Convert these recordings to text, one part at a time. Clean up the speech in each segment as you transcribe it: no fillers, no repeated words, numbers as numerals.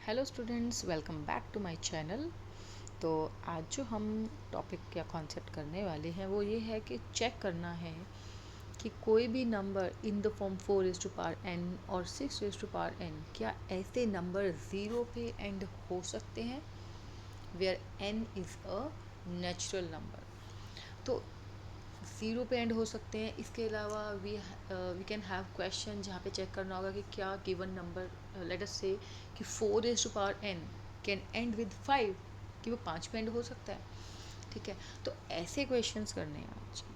Hello students, welcome back to my channel. तो आज जो हम टॉपिक या कॉन्सेप्ट करने वाले हैं वो ये है कि चेक करना है कि कोई भी number in the form 4n और 6n, क्या ऐसे नंबर ज़ीरो पे एंड हो सकते हैं where n is a natural number. तो ज़ीरो पे एंड हो सकते हैं। इसके अलावा वी कैन हैव क्वेश्चन जहाँ पे चेक करना होगा कि क्या गिवन नंबर लेट अस से कि 4n कैन एंड विद 5, कि वो 5 पे एंड हो सकता है। ठीक है, तो ऐसे क्वेश्चंस करने हैं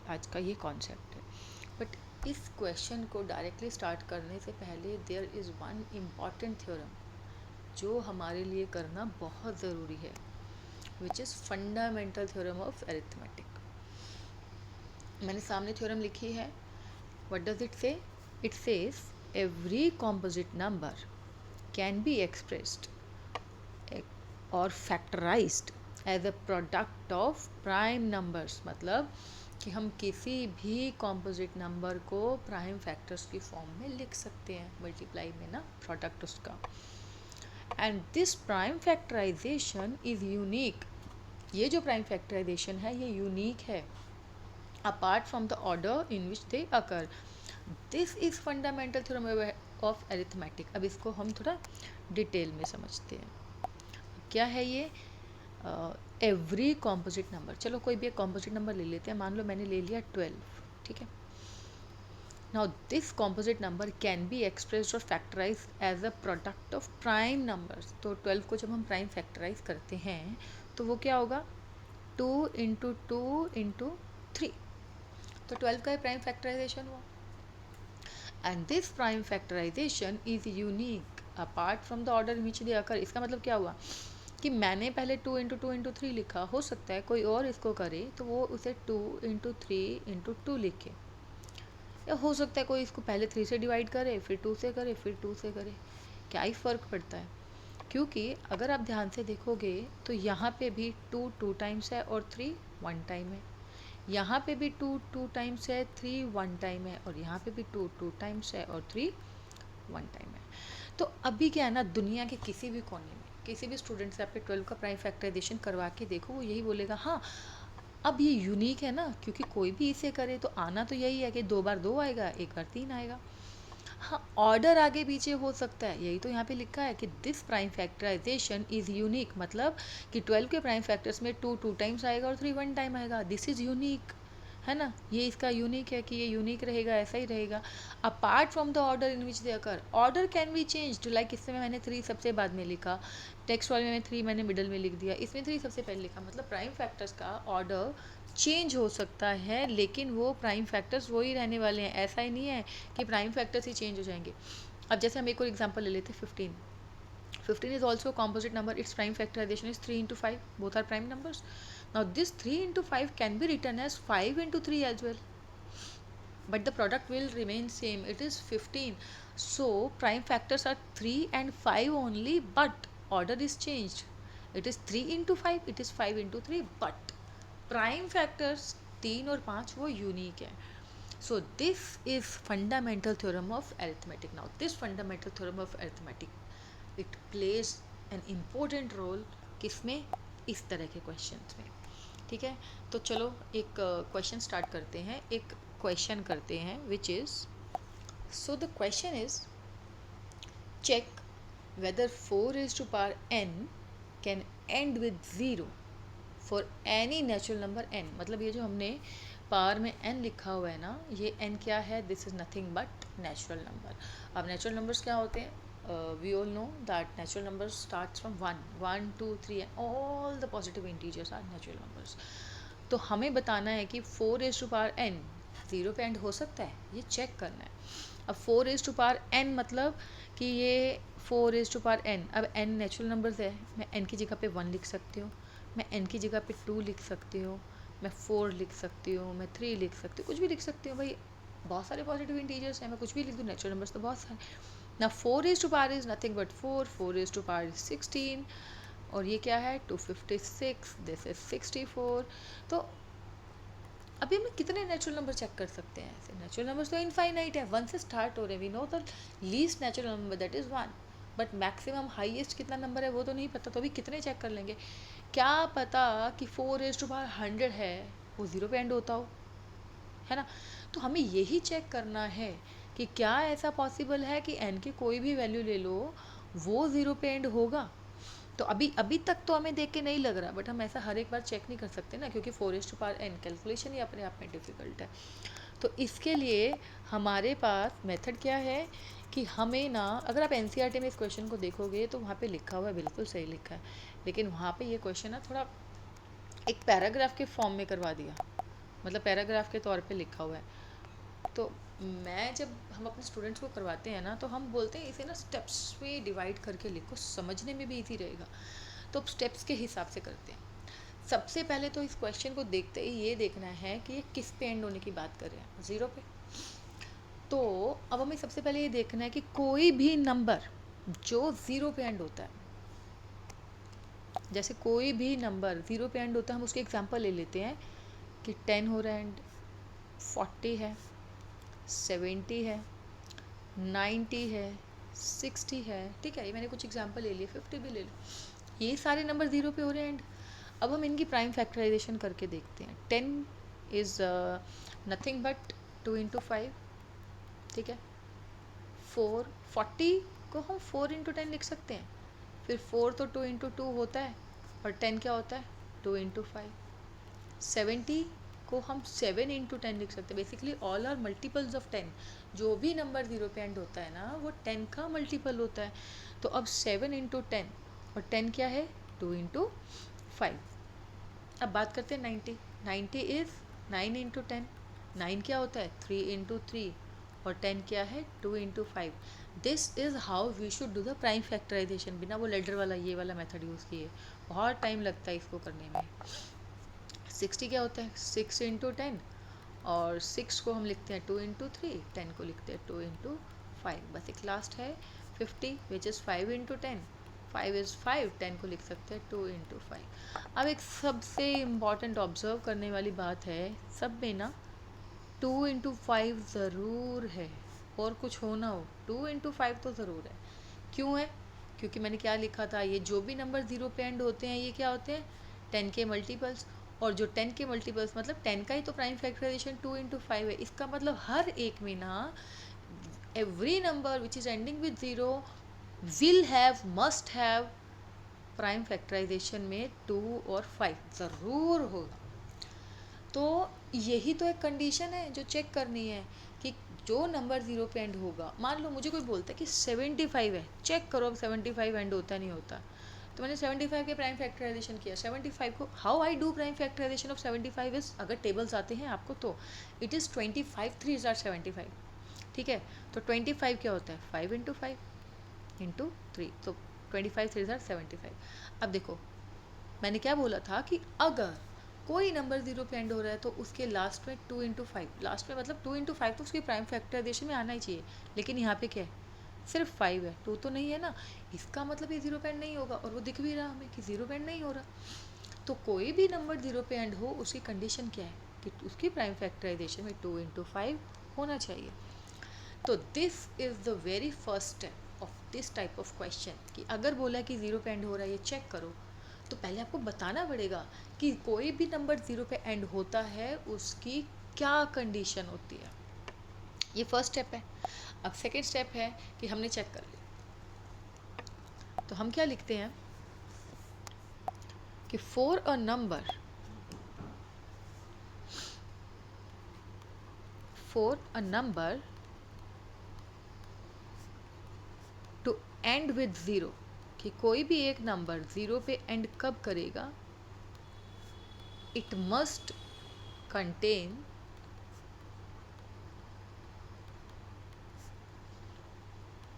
आज का ये कॉन्सेप्ट है। बट इस क्वेश्चन को डायरेक्टली स्टार्ट करने से पहले there is one important theorem जो हमारे लिए करना बहुत ज़रूरी है, which is fundamental theorem of arithmetic. मैंने सामने थ्योरम लिखी है। What does it say? It says every composite number can be expressed or factorized as a product of prime numbers। मतलब कि हम किसी भी composite number को prime factors की form में लिख सकते हैं, multiply में ना product उसका। And this prime factorization is unique। ये जो prime factorization है ये unique है apart from the order in which they occur। This is fundamental theorem of arithmetic. अब इसको हम थोड़ा डिटेल में समझते हैं। क्या है ये एवरी कॉम्पोजिट नंबर। चलो कोई भी एक कॉम्पोजिट नंबर ले लेते हैं। मान लो मैंने ले लिया 12। ठीक है, now this composite number can be expressed और factorise as a product of prime numbers. तो 12 को जब हम प्राइम फैक्टराइज करते हैं तो वो क्या होगा, 2 इंटू 2 इंटू 3। तो 12 का प्राइम फैक्टराइजेशन हुआ। And this prime factorization is unique apart from the order in which they occur। इसका मतलब क्या हुआ कि मैंने पहले 2 इंटू 2 इंटू 3 लिखा, हो सकता है कोई और इसको करे तो वो उसे 2 इंटू 3 इंटू 2 लिखे, या हो सकता है कोई इसको पहले 3 से डिवाइड करे फिर 2 से करे फिर 2 से करे। क्या ही फ़र्क पड़ता है, क्योंकि अगर आप ध्यान से देखोगे तो यहाँ पे भी 2 2 टाइम्स है और 3 1 टाइम है। यहाँ पे भी 2 2 टाइम्स है, 3 1 टाइम है, और यहाँ पे भी 2 2 टाइम्स है और 3 1 टाइम है। तो अभी क्या है ना, दुनिया के किसी भी कोने में किसी भी स्टूडेंट से आपके 12 का प्राइम फैक्टराइजेशन करवा के देखो, वो यही बोलेगा हाँ अब ये यूनिक है ना, क्योंकि कोई भी इसे करे तो आना तो यही है कि 2 बार 2 आएगा, 1 बार 3 आएगा। हाँ, ऑर्डर आगे पीछे हो सकता है, यही तो यहाँ पे लिखा है कि this prime factorization is unique. मतलब कि 12 के प्राइम फैक्टर्स में 2 2 टाइम्स आएगा और 3 1 टाइम आएगा। दिस इज़ यूनिक, है ना, ये इसका यूनिक है कि ये यूनिक रहेगा, ऐसा ही रहेगा। Apart from the order in which they occur, order can be changed. Like इसमें मैंने 3 सबसे बाद में लिखा, टेक्स्ट वाले में 3 मैंने मिडल में लिख दिया, इसमें 3 सबसे पहले लिखा। मतलब प्राइम फैक्टर्स का ऑर्डर चेंज हो सकता है, लेकिन वो प्राइम फैक्टर्स वही रहने वाले हैं। ऐसा ही नहीं है कि प्राइम फैक्टर्स ही चेंज हो जाएंगे। अब जैसे हम एक और एग्जांपल ले लेते हैं, 15 is also a composite number। Its prime factorization is 3 into 5, both are prime numbers। Now this 3 into 5 can be written as 5 into 3 as well, but the product will remain same, it is 15। So prime factors are 3 and 5 only, but order is changed। It is 3 into 5, it is 5 into 3, but prime factors 3 और 5 वो unique है। So this is fundamental theorem of arithmetic. Now this fundamental theorem of arithmetic it plays an important role किसमें, इस तरह के questions में। ठीक है, तो चलो एक क्वेश्चन स्टार्ट करते हैं, एक क्वेश्चन करते हैं which is, so the question is check whether 4 raised to power n can end with 0 for any natural number n। मतलब ये जो हमने पावर में n लिखा हुआ है ना, ये n क्या है, this is nothing but natural number. अब नेचुरल नंबर्स क्या होते हैं, we all know that natural numbers starts from 1 1 2 3 and all the positive integers are natural numbers. तो हमें बताना है कि 4 रेज टू पावर n 0 पे एंड हो सकता है, ये चेक करना है। अब 4 रेज टू पावर n मतलब कि ये 4 रेज टू पावर n, अब n नेचुरल नंबर्स है, मैं n की जगह पे 1 लिख सकती हूँ, मैं n की जगह पे 2 लिख सकती हूँ, मैं 4 लिख सकती हूँ, मैं 3 लिख सकती हूँ, कुछ भी लिख सकती हूँ भाई। बहुत सारे पॉजिटिव इंटीजर्स हैं, मैं कुछ भी लिख दूँ, नेचुरल नंबर्स तो बहुत सारे। ना 4 raise to power is nothing but 4, 4 raise to power is 16, और ये क्या है 256, दिस इज 64। तो अभी हम कितने नेचुरल नंबर चेक कर सकते हैं, ऐसे नेचुरल नंबर्स तो इनफाइनाइट है, 1 से स्टार्ट हो रहे हैं। We know the least natural number that is 1। But maximum highest कितना नंबर है वो तो नहीं पता, तो अभी कितने चेक कर लेंगे? क्या पता कि 4⁻100 है वो ज़ीरो पे एंड होता हो, है ना? तो हमें यही चेक करना है कि क्या ऐसा पॉसिबल है कि n की कोई भी वैल्यू ले लो वो ज़ीरो पे एंड होगा। तो अभी अभी तक तो हमें देख के नहीं लग रहा, बट हम ऐसा हर एक बार चेक नहीं कर सकते ना, क्योंकि 4⁻n कैलकुलेशन ही अपने आप में डिफ़िकल्ट है। तो इसके लिए हमारे पास मेथड क्या है कि हमें ना, अगर आप एनसीईआरटी में इस क्वेश्चन को देखोगे तो वहाँ पे लिखा हुआ है, बिल्कुल सही लिखा है, लेकिन वहाँ पे ये क्वेश्चन ना थोड़ा एक पैराग्राफ के फॉर्म में करवा दिया, मतलब पैराग्राफ के तौर पे लिखा हुआ है। तो मैं, जब हम अपने स्टूडेंट्स को करवाते हैं ना, तो हम बोलते हैं इसे ना स्टेप्स में डिवाइड करके लिखो, समझने में भी इजी रहेगा। तो स्टेप्स के हिसाब से करते हैं। सबसे पहले तो इस क्वेश्चन को देखते ही ये देखना है कि ये किस पे एंड होने की बात कर रहे हैं, ज़ीरो पे। तो अब हमें सबसे पहले ये देखना है कि कोई भी नंबर जो ज़ीरो पे एंड होता है, जैसे कोई भी नंबर ज़ीरो पे एंड होता है, हम उसके एग्जांपल ले लेते हैं कि 10 हो रहा है एंड, 40 है, 70 है, 90 है, 60 है, ठीक है, ये मैंने कुछ एग्जांपल ले लिए, 50 भी ले लो। ये सारे नंबर ज़ीरो पे हो रहे हैं एंड। अब हम इनकी प्राइम फैक्टराइजेशन करके देखते हैं। 10 इज़ नथिंग बट 2 × 5, ठीक है। 40 को हम 4 × 10 लिख सकते हैं, फिर 4 तो 2 × 2 होता है, और 10 क्या होता है, 2 × 5। 70 को हम 7 × 10 लिख सकते हैं। Basically all are multiples of 10। जो भी नंबर ज़ीरो पे एंड होता है ना, वो 10 का मल्टीपल होता है। तो अब 7 × 10, और 10 क्या है, 2 × 5। अब बात करते हैं 90। 90 इज़ 9 × 10। 9 क्या होता है, 3 × 3, और 10 क्या है, 2 × 5। This is how we should do the prime factorization, बिना वो लेडर वाला ये वाला मेथड यूज़ किए। बहुत टाइम लगता है इसको करने में। 60 क्या होता है, 6 × 10, और 6 को हम लिखते हैं 2 × 3, 10 को लिखते हैं 2 × 5। बस एक लास्ट है 50 विच इज़ 5 × 10, 5 इज़ 5, 10 को लिख सकते हैं 2 × 5। अब एक सबसे इम्पॉर्टेंट ऑब्जर्व करने वाली बात है, सब में ना 2 × 5 ज़रूर है, और कुछ हो ना हो 2 × 5 तो ज़रूर है। क्यों है? क्योंकि मैंने क्या लिखा था, ये जो भी नंबर ज़ीरो पे एंड होते हैं ये क्या होते हैं, 10 के मल्टीपल्स। और जो 10 के मल्टीपल्स मतलब 10 का ही तो प्राइम फैक्टराइजेशन 2 × 5 है। इसका मतलब हर एक में ना every number which is ending with zero will have, must have prime factorization में 2 और 5 ज़रूर होगा। तो यही तो एक कंडीशन है जो चेक करनी है कि जो नंबर ज़ीरो पे एंड होगा। मान लो मुझे कोई बोलता है कि 75 है, चेक करो अब 75 एंड होता नहीं होता। तो मैंने 75 के प्राइम फैक्टराइजेशन किया, 75 को how I do prime factorization of 75 is, अगर टेबल्स आते हैं आपको तो इट इज़ 25 3s are 75, ठीक है। तो 25 क्या होता है, 5 × 5 × 3, तो 25 3s are 75। अब देखो मैंने क्या बोला था कि अगर कोई नंबर ज़ीरो पे एंड हो रहा है तो उसके लास्ट में 2 × 5, लास्ट में मतलब 2 × 5 तो उसकी प्राइम फैक्टराइजेशन में आना ही चाहिए। लेकिन यहाँ पे क्या है, सिर्फ 5 है, 2 तो नहीं है ना, इसका मतलब ये ज़ीरो पे एंड नहीं होगा, और वो दिख भी रहा हमें कि ज़ीरो पे एंड नहीं हो रहा। तो कोई भी नंबर ज़ीरो पे एंड हो, उसकी कंडीशन क्या है कि उसकी प्राइम फैक्टराइजेशन में 2 × 5 होना चाहिए। तो this is the very first step of this type of question, कि अगर बोला कि ज़ीरो पे एंड हो रहा है ये चेक करो, तो पहले आपको बताना पड़ेगा कि कोई भी नंबर ज़ीरो पे एंड होता है उसकी क्या कंडीशन होती है। ये फर्स्ट स्टेप है। अब सेकेंड स्टेप है कि हमने चेक कर लिया, तो हम क्या लिखते हैं कि for a number to and with zero, कि कोई भी एक नंबर ज़ीरो पे एंड कब करेगा, it must contain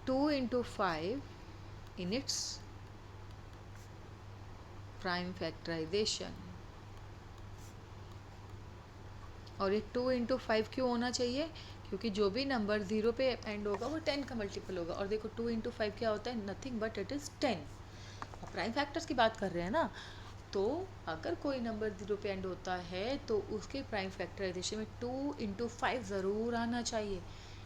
two × 5 in its prime factorization। और ये 2 × 5 क्यों होना चाहिए, क्योंकि जो भी नंबर ज़ीरो पे एंड होगा वो 10 का मल्टीपल होगा। और देखो 2 × 5 क्या होता है, नथिंग बट इट इज़ 10। और प्राइम फैक्टर्स की बात कर रहे हैं ना, तो अगर कोई नंबर ज़ीरो पे एंड होता है तो उसके प्राइम फैक्टराइजेशन में 2 × 5 ज़रूर आना चाहिए।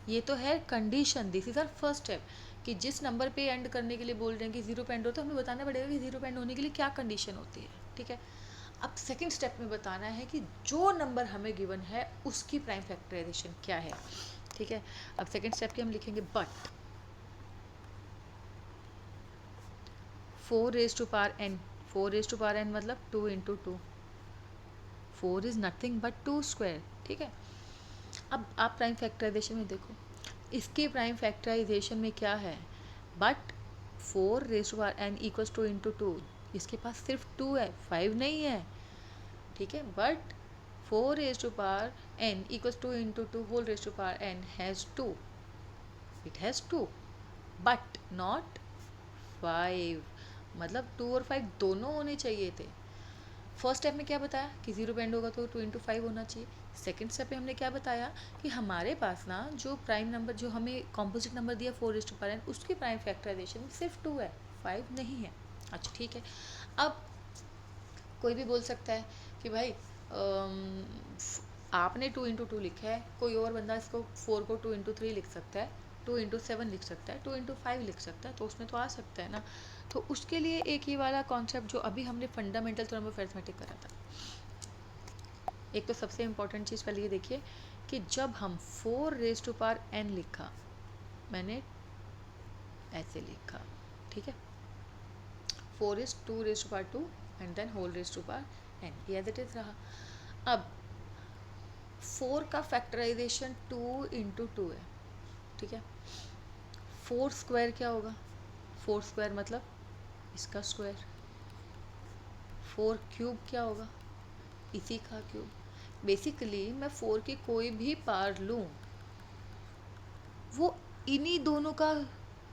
ये तो है condition, this is our first step, कि जिस नंबर पे एंड करने के लिए बोल रहे हैं कि जीरो पे एंड होता है, हमें बताना पड़ेगा कि जीरो पे एंड होने के लिए क्या कंडीशन होती है, ठीक है। अब सेकंड स्टेप में बताना है कि जो नंबर हमें गिवन है उसकी प्राइम फैक्टराइजेशन क्या है, ठीक है। अब सेकंड स्टेप के हम लिखेंगे but 4 raise to power n, 4 raise to power n मतलब 2 into 2, 4 is nothing but 2 square, ठीक है। अब आप प्राइम फैक्टराइजेशन में देखो, इसके प्राइम फैक्टराइजेशन में क्या है, but 4 raise to power n equals 2 into 2, इसके पास सिर्फ 2 है, 5 नहीं है, ठीक है। But 4 raise to power n equals 2 into 2 whole raise to power n has 2, it has 2 but not 5, मतलब 2 और 5 दोनों होने चाहिए थे। फर्स्ट स्टेप में क्या बताया कि जीरो पे एंड होगा तो 2 इंटू 5 होना चाहिए। सेकंड स्टेप में हमने क्या बताया कि हमारे पास ना जो प्राइम नंबर, जो हमें कॉम्पोजिट नंबर दिया 4 रेज टू पावर n, उसकी प्राइम फैक्टराइजेशन सिर्फ 2 है, 5 नहीं है। अच्छा ठीक है। अब कोई भी बोल सकता है कि भाई आपने 2 इंटू 2 लिखा है, कोई और बंदा इसको 4 को 2 इंटू 3 लिख सकता है, 2 इंटू 7 लिख सकता है, 2 इंटू 5 लिख सकता है, तो उसमें तो आ सकता है ना। तो उसके लिए एक ही वाला कॉन्सेप्ट जो अभी हमने फंडामेंटल थ्योरम ऑफ अरिथमेटिक करा था। एक तो सबसे इम्पॉर्टेंट चीज़ पहले ये देखिए कि जब हम 4 रेज टू पावर n लिखा, मैंने ऐसे लिखा, ठीक है, 4 is 2 raise to power 2 and then whole raise to power n, ये एज इट इज रहा। अब 4 का फैक्टराइजेशन 2 इंटू 2 है, ठीक है। 4 स्क्वायर क्या होगा, 4 स्क्वायर मतलब इसका स्क्वायर। 4 क्यूब क्या होगा, इसी का क्यूब। बेसिकली मैं 4 की कोई भी पावर लूँ, वो इन्हीं दोनों का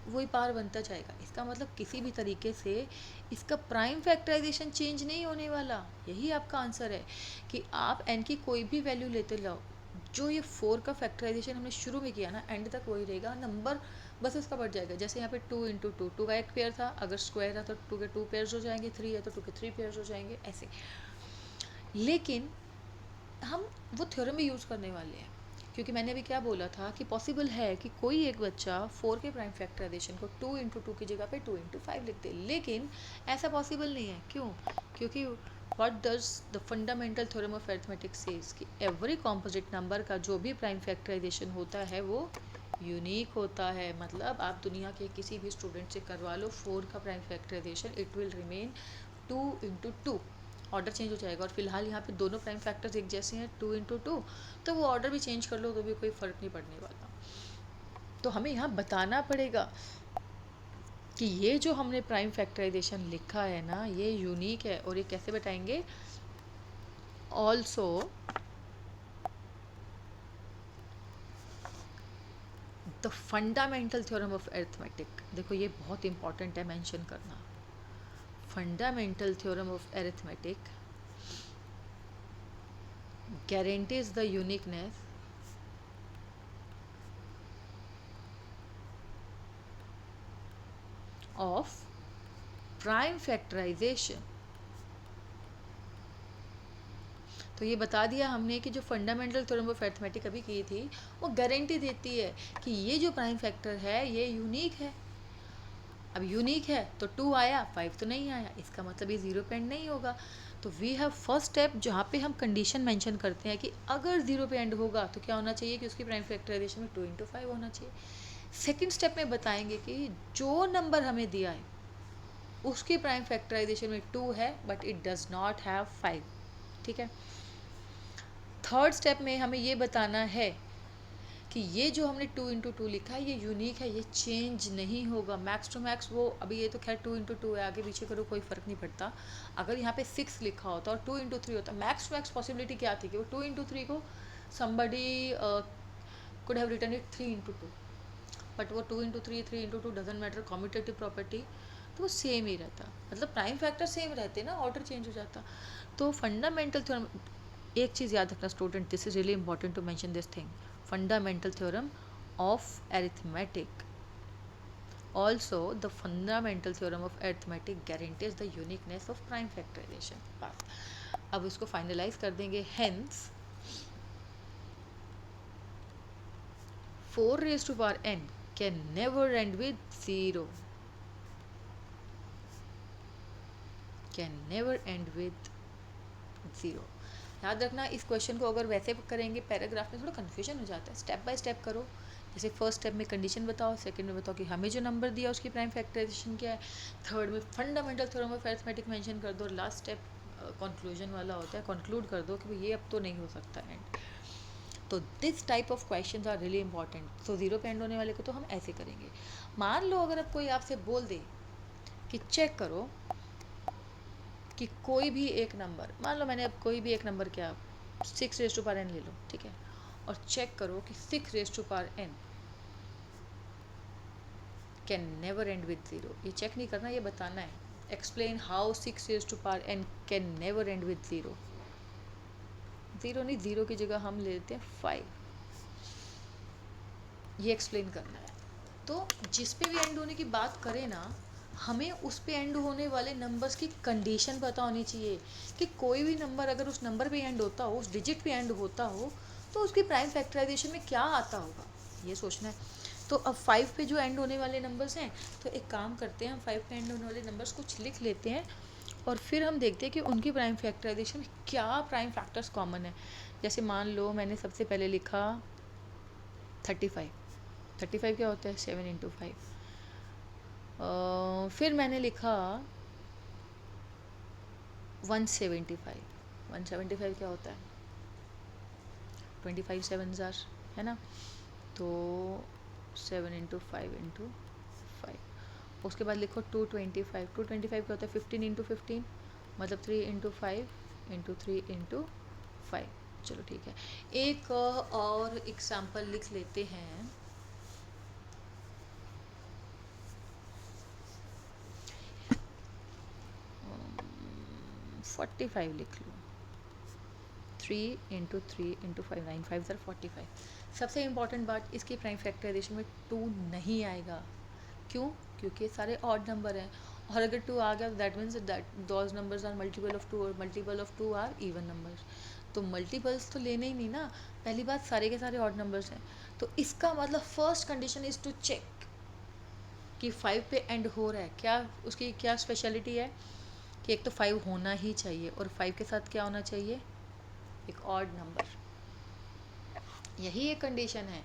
वही पावर बनता जाएगा। इसका मतलब किसी भी तरीके से इसका प्राइम फैक्टराइजेशन चेंज नहीं होने वाला। यही आपका आंसर है कि आप n की कोई भी वैल्यू लेते जाओ, जो ये 4 का फैक्टराइजेशन हमने शुरू में किया ना, एंड तक वही रहेगा, नंबर बस उसका बढ़ जाएगा। जैसे यहाँ पे 2 इंटू 2, 2 का एक पेयर था, अगर स्क्वायर था तो 2 के 2 पेयर्स हो जाएंगे, 3 है तो 2 के 3 पेयर्स हो जाएंगे, ऐसे। लेकिन हम वो थ्योरम भी यूज़ करने वाले हैं, क्योंकि मैंने अभी क्या बोला था कि पॉसिबल है कि कोई एक बच्चा 4 के प्राइम फैक्टराइजेशन को 2 इंटू 2 की जगह पे 2 इंटू 5 लिख दे, लेकिन ऐसा पॉसिबल नहीं है। क्यों? क्योंकि what does the fundamental theorem of arithmetic says कि एवरी कॉम्पोजिट नंबर का जो भी प्राइम फैक्टराइजेशन होता है वो यूनिक होता है। मतलब आप दुनिया के किसी भी स्टूडेंट से करवा लो 4 का prime factorization, it will remain 2 into 2, order change हो जाएगा। और फिलहाल यहाँ पे दोनों प्राइम फैक्टर्स एक जैसे हैं, 2 इंटू 2, तो वो ऑर्डर भी चेंज कर लो तो भी कोई फ़र्क नहीं पड़ने वाला। तो हमें यहाँ बताना पड़ेगा कि ये जो हमने प्राइम फैक्टराइजेशन लिखा है ना, ये यूनिक है। और ये कैसे बताएंगे? Also the fundamental theorem of arithmetic, देखो ये बहुत इंपॉर्टेंट है मेंशन करना, fundamental theorem of arithmetic guarantees the uniqueness of prime factorization। तो ये बता दिया हमने कि जो फंडामेंटल थ्योरम ऑफ अरिथमेटिक अभी की थी वो गारंटी देती है कि ये जो प्राइम फैक्टर है ये यूनिक है। अब यूनिक है तो 2 आया, 5 तो नहीं आया, इसका मतलब ये जीरो पे एंड नहीं होगा। तो वी हैव फर्स्ट स्टेप जहाँ पे हम कंडीशन मेंशन करते हैं कि अगर जीरो पे एंड होगा तो क्या होना चाहिए कि उसकी प्राइम फैक्टराइजेशन में 2 इंटू 5 होना चाहिए। सेकेंड स्टेप में बताएंगे कि जो नंबर हमें दिया है उसकी प्राइम फैक्टराइजेशन में 2 है but it does not have 5, ठीक है। थर्ड स्टेप में हमें ये बताना है कि ये जो हमने 2 इंटू 2 लिखा है ये यूनिक है, ये चेंज नहीं होगा। मैक्स टू मैक्स वो, अभी ये तो खैर 2 इंटू 2 है, आगे पीछे करो कोई फ़र्क नहीं पड़ता। अगर यहाँ पे 6 लिखा होता और 2 इंटू 3 होता, मैक्स टू मैक्स पॉसिबिलिटी क्या थी कि वो 2 इंटू 3 को somebody could have written it 3 into 2, but वो 2 into 3, 3 into 2 doesn't matter, commutative property तो वो सेम ही रहता, मतलब प्राइम फैक्टर सेम रहते ना, ऑर्डर चेंज हो जाता। तो फंडामेंटल थ्योरम, एक चीज़ याद रखना student, this is really important to mention this thing, fundamental theorem of arithmetic, also the fundamental theorem of arithmetic guarantees the uniqueness of prime factorization। बस अब इसको फाइनलाइज कर देंगे। hence 4 raised to power n can never end with zero, can never end with zero. याद रखना, इस question को अगर वैसे करेंगे पैराग्राफ में थोड़ा कन्फ्यूजन हो जाता है, स्टेप बाय स्टेप करो। जैसे फर्स्ट स्टेप में कंडीशन बताओ, सेकंड में बताओ कि हमें जो नंबर दिया उसकी प्राइम फैक्टराइजेशन क्या है, थर्ड में fundamental theorem of arithmetic mention कर दो, लास्ट स्टेप कंक्लूजन वाला होता है, कंक्लूड कर दो कि भाई ये अब तो नहीं हो सकता एंड। तो this type of question are really important. So zero पे एंड होने वाले को तो हम ऐसे करेंगे। मान लो अगर अब कोई आपसे बोल दे कि चेक करो कि कोई भी एक नंबर, मान लो मैंने अब कोई भी एक नंबर क्या 6 रेज़ टू पावर n ले लो, ठीक है, और चेक करो कि 6 raise to power n can never end with zero. ये चेक नहीं करना, ये बताना है। Explain how 6 raise to power n can never end with zero. Zero नहीं, ज़ीरो की जगह हम ले लेते हैं 5। ये एक्सप्लेन करना है। तो जिस पे भी एंड होने की बात करें ना, हमें उस पे एंड होने वाले नंबर्स की कंडीशन पता होनी चाहिए कि कोई भी नंबर अगर उस नंबर पे एंड होता हो, उस डिजिट पे एंड होता हो, तो उसकी प्राइम फैक्टराइजेशन में क्या आता होगा, ये सोचना है। तो अब 5 पे जो एंड होने वाले नंबर्स हैं, तो एक काम करते हैं, हम 5 पे एंड होने वाले नंबर्स कुछ लिख लेते हैं और फिर हम देखते हैं कि उनकी प्राइम फैक्टराइजेशन में क्या प्राइम फैक्टर्स कॉमन है। जैसे मान लो मैंने सबसे पहले लिखा 35। 35 क्या होता है, 7 × 5। फिर मैंने लिखा 175। 175 क्या होता है, 25 7s आर, है ना। तो 7 × 5 × 5। उसके बाद लिखो 225। 225 क्या होता है, 15 × 15, मतलब 3 × 5 × 3 × 5। चलो ठीक है, एक और एग्जाम्पल लिख लेते हैं। 45 लिख लो। 3 × 3 × 5, 9 5 45। सबसे इम्पॉर्टेंट बात, इसकी प्राइम फैक्टराइजेशन में 2 नहीं आएगा। क्यों? क्योंकि सारे ऑड नंबर हैं, और अगर 2 आ गया that means that those numbers are multiple of 2, और multiple of 2 are even numbers. तो मल्टीपल्स तो लेने ही नहीं ना। पहली बात, सारे के सारे ऑड नंबर्स हैं, तो इसका मतलब first condition is to check कि 5 पे एंड हो रहा है क्या, उसकी क्या स्पेशलिटी है कि एक तो 5 होना ही चाहिए, और 5 के साथ क्या होना चाहिए, एक ऑड नंबर। यही एक कंडीशन है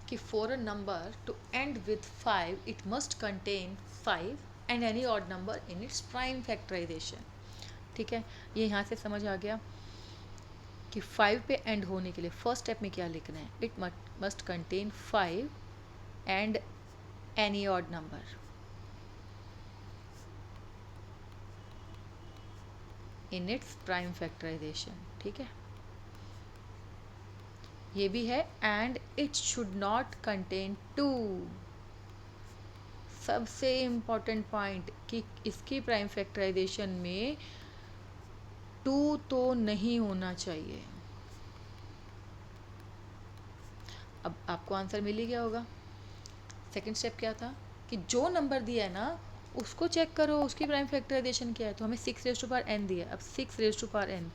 कि for a number to end with 5 it must contain 5 and any odd number in its prime factorization. ठीक है, ये यहाँ से समझ आ गया कि 5 पे एंड होने के लिए फर्स्ट स्टेप में क्या लिखना है, it must contain 5 and any odd number in its prime factorization. ठीक है, ये भी है, and it should not contain 2। सबसे इम्पॉर्टेंट पॉइंट कि इसकी प्राइम फैक्टराइजेशन में 2 तो नहीं होना चाहिए। अब आपको आंसर मिल ही गया होगा। सेकंड स्टेप क्या था कि जो नंबर दिया है ना उसको चेक करो उसकी प्राइम फैक्टराइजेशन क्या है। तो हमें 6 रेज़ टू पावर n दिया है। अब 6 रेज़ टू पावर n,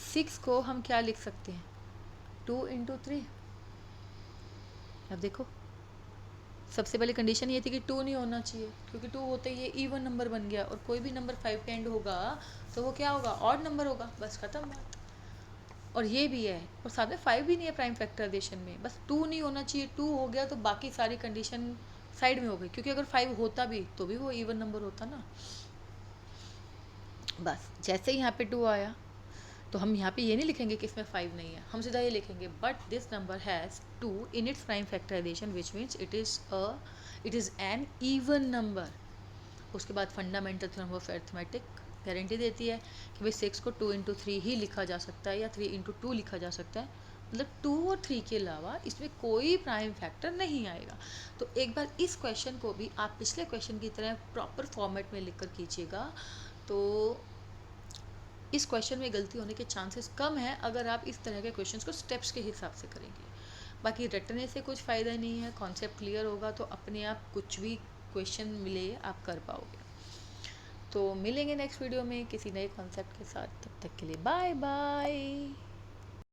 6 को हम क्या लिख सकते हैं, 2 × 3। अब देखो, सबसे पहले कंडीशन ये थी कि 2 नहीं होना चाहिए, क्योंकि 2 होते ही ये इवन नंबर बन गया, और कोई भी नंबर 5 पे एंड होगा तो वो क्या होगा, ऑड नंबर होगा, बस खत्म बात। और ये भी है, और साथ में 5 भी नहीं है प्राइम फैक्टराइजेशन में, बस 2 नहीं होना चाहिए। 2 हो गया तो बाकी सारी कंडीशन साइड में हो गई, क्योंकि अगर 5 होता भी तो भी वो इवन नंबर होता ना। बस जैसे ही यहाँ पे 2 आया तो हम यहाँ पे ये नहीं लिखेंगे कि इसमें 5 नहीं है, हम सीधा ये लिखेंगे but this number has 2 in its prime factorization which means it is an even number. उसके बाद fundamental theorem of arithmetic guarantee देती है कि भाई 6 को 2 × 3 ही लिखा जा सकता है, या 3 × 2 लिखा जा सकता है, मतलब 2 और 3 के अलावा इसमें कोई प्राइम फैक्टर नहीं आएगा। तो एक बार इस क्वेश्चन को भी आप पिछले क्वेश्चन की तरह प्रॉपर फॉर्मेट में लिख कर कीजिएगा, तो इस क्वेश्चन में गलती होने के चांसेस कम है अगर आप इस तरह के क्वेश्चंस को स्टेप्स के हिसाब से करेंगे। बाकी रटने से कुछ फ़ायदा नहीं है, कॉन्सेप्ट क्लियर होगा तो अपने आप कुछ भी क्वेश्चन मिले आप कर पाओगे। तो मिलेंगे नेक्स्ट वीडियो में किसी नए कॉन्सेप्ट के साथ, तब तक के लिए बाय बाय।